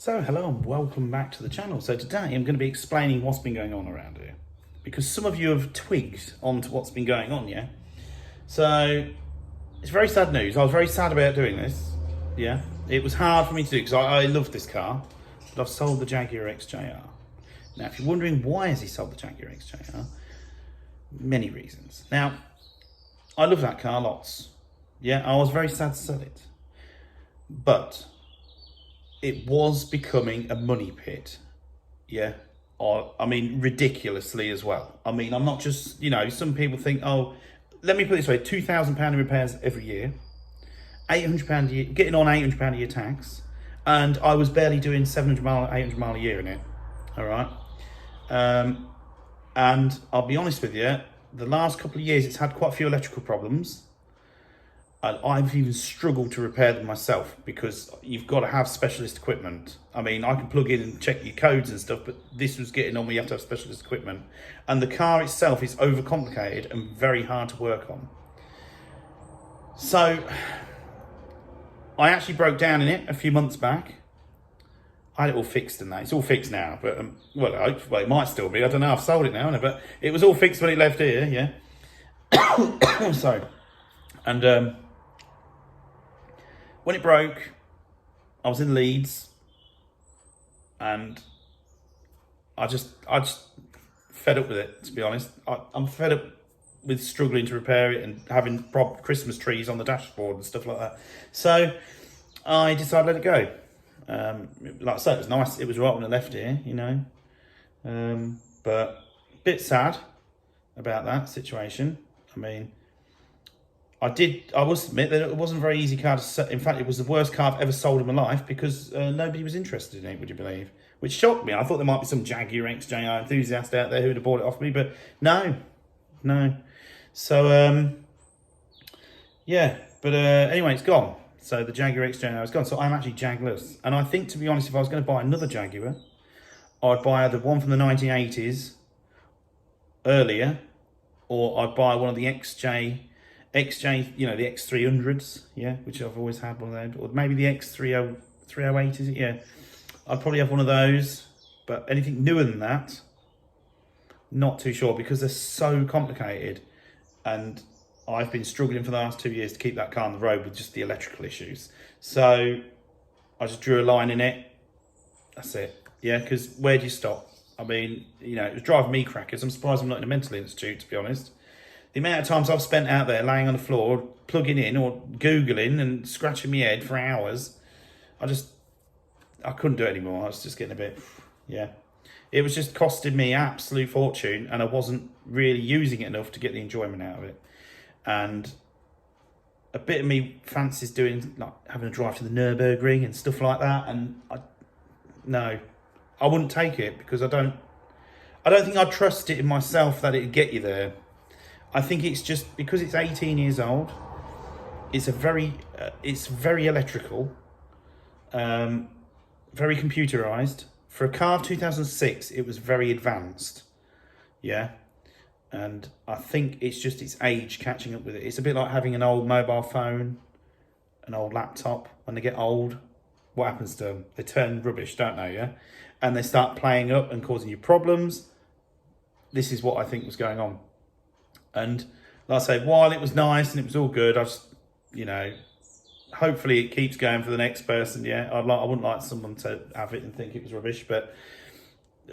So hello and welcome back to the channel. So today I'm going to be explaining what's been going on around here, because some of you have twigged onto what's been going on, yeah? So it's very sad news. I was very sad about doing this, yeah? It was hard for me to do because I love this car, but I've sold the Jaguar XJR. Now, if you're wondering why has he sold the Jaguar XJR, many reasons. Now, I love that car lots, yeah? I was very sad to sell it, but it was becoming a money pit, yeah? I mean, ridiculously as well. I mean, I'm not just, some people think, oh, let me put it this way, £2,000 in repairs every year, £800 a year, getting on £800 a year tax, and I was barely doing 700 mile, 800 mile a year in it, all right? And I'll be honest with you, the last couple of years, it's had quite a few electrical problems. And I've even struggled to repair them myself because you've got to have specialist equipment. I mean, I can plug in and check your codes and stuff, but this was getting on where you have to have specialist equipment. And the car itself is overcomplicated and very hard to work on. So I actually broke down in it a few months back. I had it all fixed and that. It's all fixed now, but well, it might still be. I don't know. I've sold it now, but it was all fixed when it left here, yeah. So, and when it broke, I was in Leeds, and I just fed up with it, to be honest. I'm fed up with struggling to repair it and having Christmas trees on the dashboard and stuff like that. So I decided to let it go. Like I said, it was nice. It was right when I left here, but a bit sad about that situation. I mean, I must admit that it wasn't a very easy car to sell. In fact, it was the worst car I've ever sold in my life because nobody was interested in it, would you believe? Which shocked me. I thought there might be some Jaguar XJR enthusiast out there who would have bought it off me, but no. So, yeah. But anyway, it's gone. So the Jaguar XJR is gone. So I'm actually Jagless. And I think, to be honest, if I was going to buy another Jaguar, I'd buy either one from the 1980s earlier, or I'd buy one of the XJ, the X300s, yeah, which I've always had one of those, or maybe the X308, is it? Yeah, I'd probably have one of those, but anything newer than that, not too sure, because they're so complicated, and I've been struggling for the last 2 years to keep that car on the road with just the electrical issues. So I just drew a line in it. That's it, yeah, because where do you stop? I mean, it was driving me crackers. I'm surprised I'm not in a mental institute, to be honest. The amount of times I've spent out there laying on the floor, plugging in or Googling and scratching my head for hours, I couldn't do it anymore. I was just getting a bit, yeah. It was just costing me absolute fortune, and I wasn't really using it enough to get the enjoyment out of it. And a bit of me fancies doing, like, having a drive to the Nürburgring and stuff like that. And I wouldn't take it because I don't think I'd trust it in myself that it'd get you there. I think it's just because it's 18 years old. It's very electrical, very computerized. For a car of 2006, it was very advanced, yeah. And I think it's just its age catching up with it. It's a bit like having an old mobile phone, an old laptop. When they get old, what happens to them? They turn rubbish, don't they? Yeah, and they start playing up and causing you problems. This is what I think was going on. And like I say, while it was nice and it was all good, I just, hopefully it keeps going for the next person. Yeah, I wouldn't like someone to have it and think it was rubbish, but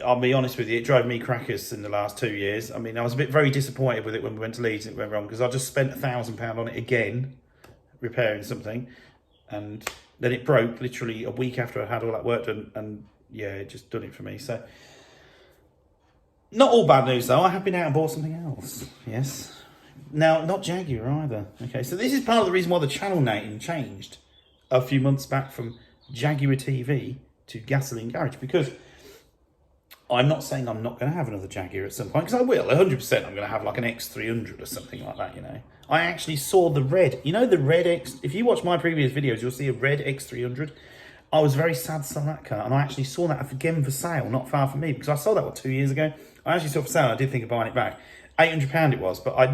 I'll be honest with you, it drove me crackers in the last 2 years. I mean, I was very disappointed with it when we went to Leeds and it went wrong, because I just spent £1,000 on it again, repairing something, and then it broke literally a week after I had all that work done, and yeah, it just done it for me. So, not all bad news though. I have been out and bought something else. Yes. Now, not Jaguar either. Okay, so this is part of the reason why the channel name changed a few months back from Jaguar TV to Gasoline Garage, because I'm not saying I'm not going to have another Jaguar at some point, because I will. 100% I'm going to have like an X300 or something like that, I actually saw the red. The red X... If you watch my previous videos, you'll see a red X300. I was very sad to sell that car, and I actually saw that again for sale, not far from me, because I sold that, 2 years ago? I actually saw it for sale. I did think of buying it back. £800 it was, but I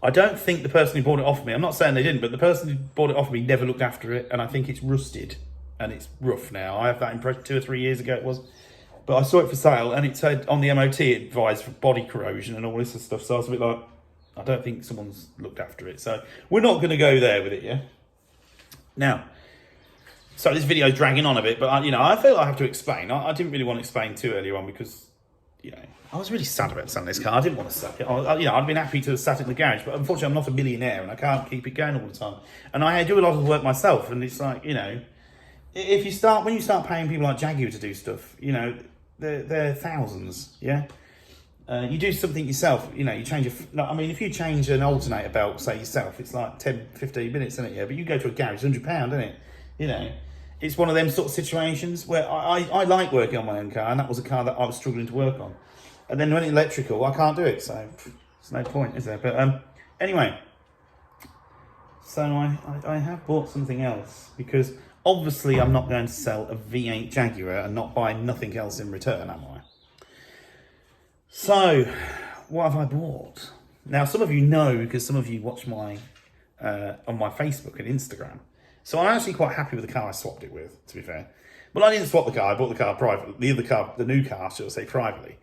don't think the person who bought it off me, I'm not saying they didn't, but the person who bought it off me never looked after it, and I think it's rusted. and it's rough now. I have that impression 2 or 3 years ago it was. But I saw it for sale, and it said on the MOT it advised for body corrosion and all this stuff. So I was a bit like, I don't think someone's looked after it. So we're not going to go there with it, yeah? Now, so this video is dragging on a bit, but I feel I have to explain. I didn't really want to explain too early on because, I was really sad about selling this car. I didn't want to sell it. I'd been happy to have sat it in the garage, but unfortunately I'm not a millionaire and I can't keep it going all the time. And I do a lot of the work myself, and it's like, if you start, when you start paying people like Jaguar to do stuff, they're thousands, yeah? You do something yourself, you change if you change an alternator belt, say yourself, it's like 10, 15 minutes, isn't it? Yeah, but you go to a garage, £100, isn't it? It's one of them sort of situations where I like working on my own car, and that was a car that I was struggling to work on. And then when it's electrical, I can't do it, so there's no point, is there? But anyway, so I have bought something else, because obviously I'm not going to sell a V8 Jaguar and not buy nothing else in return, am I? So, what have I bought? Now, some of you know, because some of you watch my on my Facebook and Instagram. So I'm actually quite happy with the car I swapped it with, to be fair. But I didn't swap the car, I bought the car privately. The new car, shall I say, privately.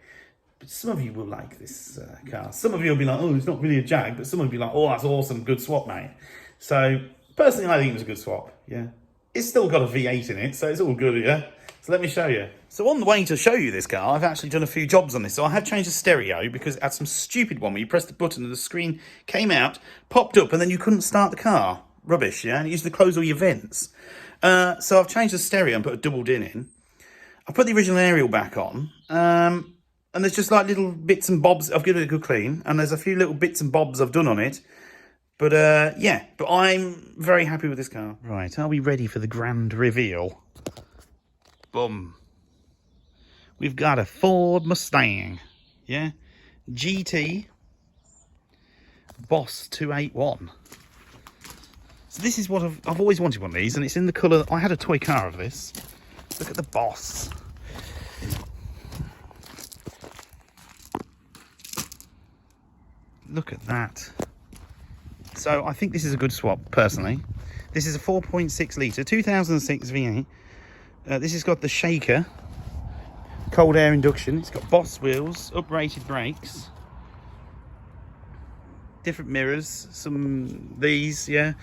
But some of you will like this car. Some of you will be like, oh, it's not really a Jag, but some will be like, oh, that's awesome, good swap, mate. So, personally, I think it was a good swap, yeah. It's still got a V8 in it, so it's all good, yeah? So let me show you. So on the way to show you this car, I've actually done a few jobs on this. So I have changed the stereo because it had some stupid one where you pressed the button and the screen came out, popped up, and then you couldn't start the car. Rubbish, yeah? And it used to close all your vents. So I've changed the stereo and put a double din in. I put the original aerial back on. And there's just like little bits and bobs. I've given it a good clean. And there's a few little bits and bobs I've done on it. But yeah, but I'm very happy with this car. Right, are we ready for the grand reveal? Boom. We've got a Ford Mustang. Yeah? GT Boss 281. So this is what I've always wanted one of these, and it's in the colour. I had a toy car of this. Look at the Boss. Look at that. So I think this is a good swap, personally. This is a 4.6 litre 2006 V8. This has got the shaker, cold air induction. It's got Boss wheels, uprated brakes, different mirrors, some these, yeah.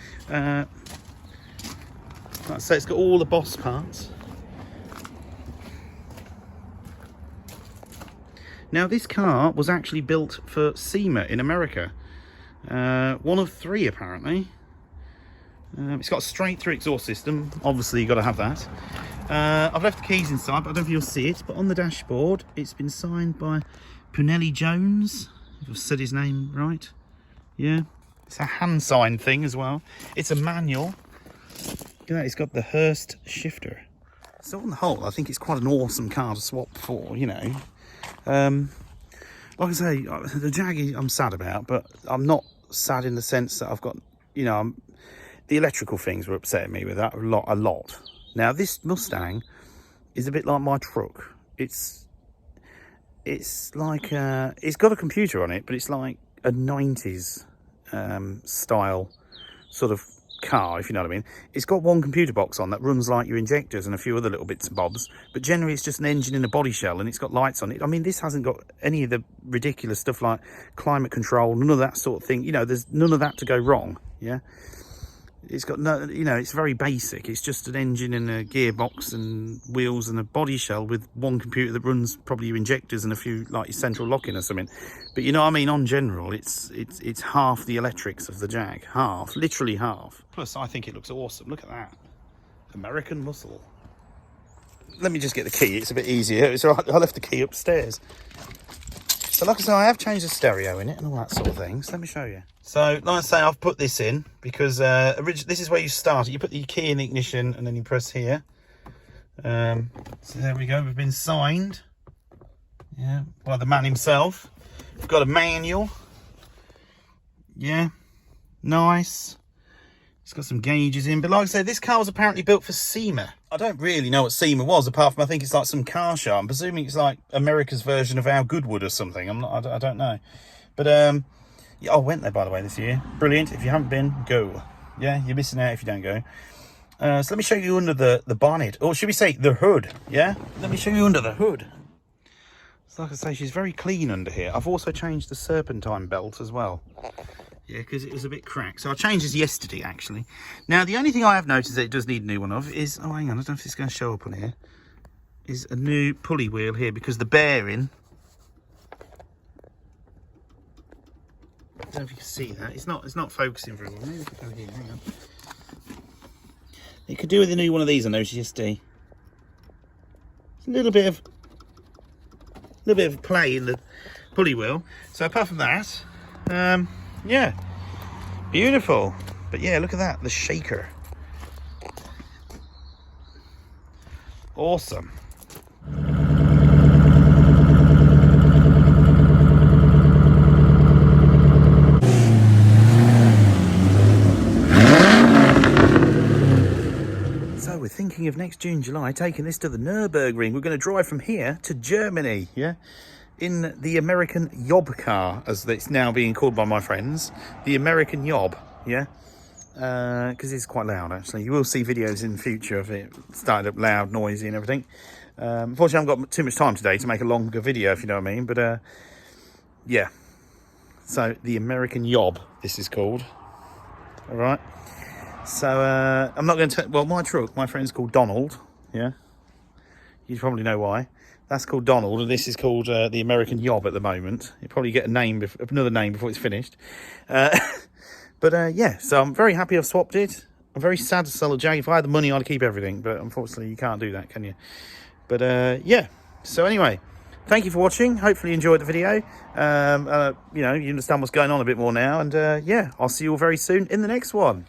So it's got all the Boss parts. Now this car was actually built for SEMA in America. One of 3 apparently. It's got a straight through exhaust system. Obviously you've got to have that. I've left the keys inside, but I don't know if you'll see it. But on the dashboard, it's been signed by Punelli Jones. If I've said his name right. Yeah. It's a hand signed thing as well. It's a manual. Look at that, it's got the Hurst shifter. So on the whole, I think it's quite an awesome car to swap for, like I say, the Jag I'm sad about, but I'm not sad in the sense that I've got, the electrical things were upsetting me with that a lot. Now this Mustang is a bit like my truck. It's like it's got a computer on it, but it's like a 90s style sort of car, if you know what I mean. It's got one computer box on that runs like your injectors and a few other little bits and bobs, but generally it's just an engine in a body shell, and it's got lights on it. I mean, this hasn't got any of the ridiculous stuff like climate control, none of that sort of thing. There's none of that to go wrong. Yeah, it's got no, it's very basic. It's just an engine and a gearbox and wheels and a body shell with one computer that runs probably your injectors and a few like your central locking or something. But you know what I mean, on general, it's half the electrics of the Jag. Half, literally half. Plus, I think it looks awesome. Look at that. American muscle. Let me just get the key. It's a bit easier. It's all right. I left the key upstairs. So like I say, I have changed the stereo in it and all that sort of thing. So let me show you. So like I say, I've put this in because this is where you start it. You put the key in the ignition and then you press here. So there we go. We've been signed. Yeah, by the man himself. We've got a manual. Yeah, nice. It's got some gauges in, but like I said, this car was apparently built for SEMA. I don't really know what SEMA was, apart from I think it's like some car show. I'm presuming it's like America's version of our Goodwood or something. I don't know. But yeah, I went there by the way this year. Brilliant. If you haven't been, go. Yeah, you're missing out if you don't go. So let me show you under the bonnet, or should we say the hood, yeah? Let me show you under the hood. So like I say, she's very clean under here. I've also changed the serpentine belt as well. Yeah, because it was a bit cracked. So I changed this yesterday, actually. Now, the only thing I have noticed that it does need a new one of is... Oh, hang on, I don't know if it's going to show up on here. Is a new pulley wheel here, because the bearing... I don't know if you can see that. It's not focusing very well. Maybe if I go here, hang on. It could do with a new one of these, I noticed yesterday. It's a little bit of play in the pulley wheel. So apart from that, yeah, beautiful. But yeah, look at that, the shaker. Awesome. So we're thinking of next June, July, taking this to the Nürburgring. We're going to drive from here to Germany, yeah? In the American Yob car, as it's now being called by my friends. The American Yob, yeah? Because it's quite loud, actually. You will see videos in the future of it started up loud, noisy and everything. Unfortunately, I haven't got too much time today to make a longer video, if you know what I mean. But, yeah. So, the American Yob, this is called. All right? So, I'm not going to... Well, my truck, my friend's called Donald, yeah? You probably know why. That's called Donald, and this is called the American Yob at the moment. You'll probably get another name before it's finished. But, yeah, so I'm very happy I've swapped it. I'm very sad to sell a Jag. If I had the money, I'd keep everything, but unfortunately, you can't do that, can you? But, yeah. So, anyway, thank you for watching. Hopefully you enjoyed the video. You know, you understand what's going on a bit more now. And, yeah, I'll see you all very soon in the next one.